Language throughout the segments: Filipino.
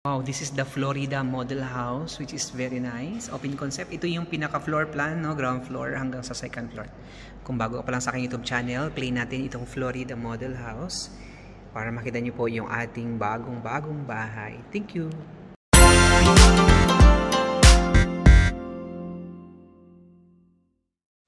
Wow, this is the Florida model house, which is very nice. Open concept. Ito yung pinaka-floor plan, no? Ground floor hanggang sa second floor. Kung bago ka pa lang sa aking YouTube channel, play natin itong Florida model house para makita nyo po yung ating bagong bahay. Thank you!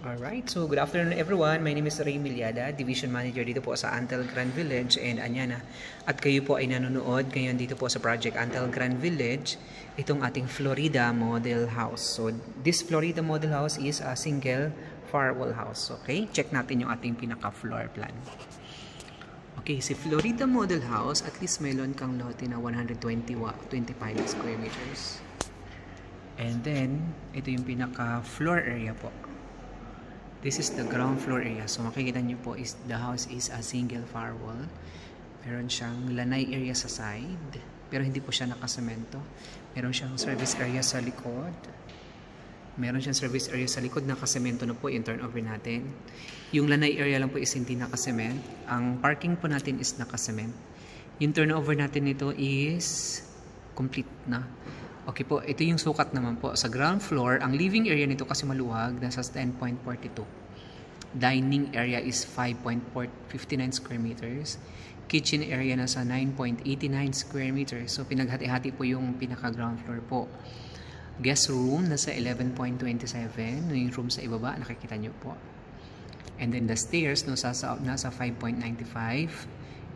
Alright, so good afternoon everyone. My name is Ray Miliada, Division Manager dito po sa Antel Grand Village and Anyana. At kayo po ay nanonood ngayon dito po sa Project Antel Grand Village, itong ating Florida Model House. So this Florida Model House is a single firewall house. Okay, check natin yung ating pinaka-floor plan. Okay, si Florida Model House, at least mayroon kang lote na 125 square meters. And then, ito yung pinaka-floor area po. This is the ground floor area. So makikita nyo po is the house is a single firewall. Meron siyang lanay area sa side, pero hindi po siya nakasemento. Meron siyang service area sa likod. Meron siyang service area sa likod, nakasemento na po yung turnover natin. Yung lanay area lang po is hindi nakasement. Ang parking po natin is nakasement. Yung turnover natin nito is complete na. Okay po, ito yung sukat naman po. Sa ground floor, ang living area nito kasi maluwag, nasa 10.42. Dining area is 5.59 square meters. Kitchen area nasa 9.89 square meters. So, pinaghati-hati po yung pinaka-ground floor po. Guest room, nasa 11.27. Yung room sa ibaba, nakikita nyo po. And then the stairs, nasa 5.95.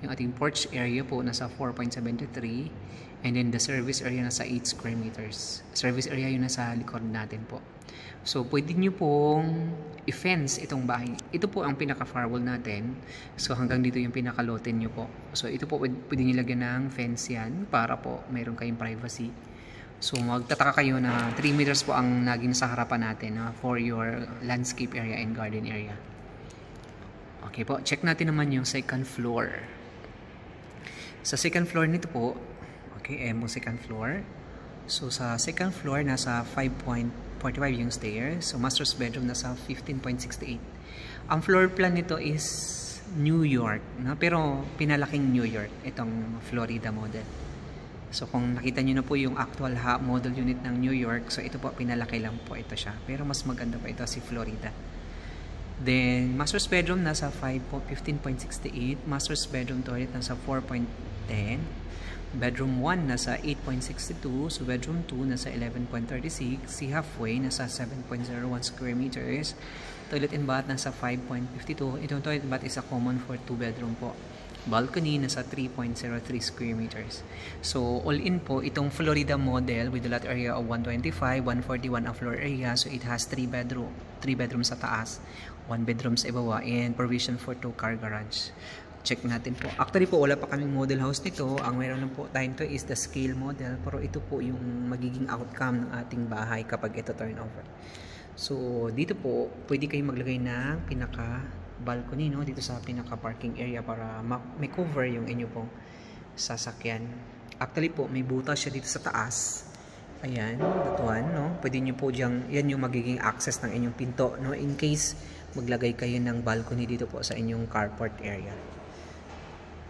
Yung ating porch area po, nasa 4.73. And then the service area nasa 8 square meters. Service area yun nasa likod natin po. So, pwede nyo pong i-fence itong bahay. Ito po ang pinaka-firewall natin. So, hanggang dito yung pinaka-lote nyo po. So, ito po pwede nyo lagyan ng fence yan para po mayroon kayong privacy. So, magtataka kayo na 3 meters po ang naging sa harapan natin for your landscape area and garden area. Okay po, check natin naman yung second floor. Sa second floor nito po, okay, second floor. So, sa second floor, nasa 5.45 yung stairs. So, master's bedroom, nasa 15.68. Ang floor plan nito is New York, no? Pero pinalaking New York, itong Florida model. So, kung nakita nyo na po yung actual model unit ng New York, so ito po, pinalaki lang po ito siya. Pero mas maganda pa ito si Florida. Then, master's bedroom, nasa 15.68. Master's bedroom toilet, nasa 4.10. Bedroom 1 nasa 8.62, so bedroom 2 nasa 11.36, si halfway nasa 7.01 square meters, toilet and bath nasa 5.52. Itong toilet and bath is a common for 2 bedroom po. Balcony nasa 3.03 square meters. So all in po, itong Florida model with the lot area of 125, 141 ang floor area, so it has 3 bedrooms sa taas, 1 bedroom sa ibaba, and provision for 2 car garage. Check natin po. Actually po, wala pa kaming model house nito. Ang meron lang po tayo to is the scale model. Pero ito po yung magiging outcome ng ating bahay kapag ito turnover. So, dito po, pwede kayong maglagay ng pinaka-balcony, no? Dito sa pinaka-parking area para may cover yung inyo pong sasakyan. Actually po, may butas siya dito sa taas. Ayan, that one, no? Pwede nyo po diyang, yan yung magiging access ng inyong pinto, no? In case maglagay kayo ng balcony dito po sa inyong carport area.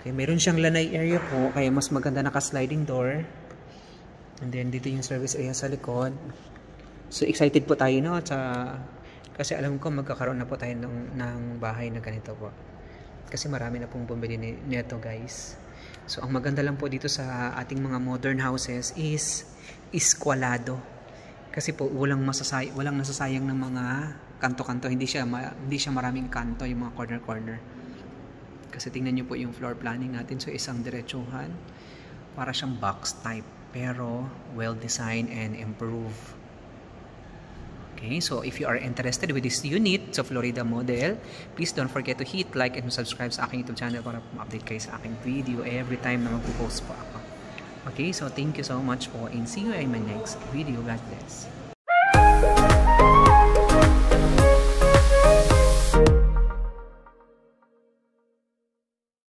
Okay, meron siyang lanay area po, kaya mas maganda naka-sliding door. And then, dito yung service area sa likod. So, excited po tayo, no? Kasi alam ko, magkakaroon na po tayo ng bahay na ganito po. Kasi marami na pong bumili nito, guys. So, ang maganda lang po dito sa ating mga modern houses is iskwalado. Kasi po, walang nasasayang ng mga kanto-kanto. Hindi siya maraming kanto, yung mga corner-corner. Kasi tingnan nyo po yung floor planning natin. So, isang diretsuhan. Para siyang box type. Pero, well-designed and improved. Okay, so if you are interested with this unit sa Florida model, please don't forget to hit like and subscribe sa aking YouTube channel para ma-update kayo sa aking video every time na mag-post po ako. Okay, so thank you so much po and see you in my next video. God bless.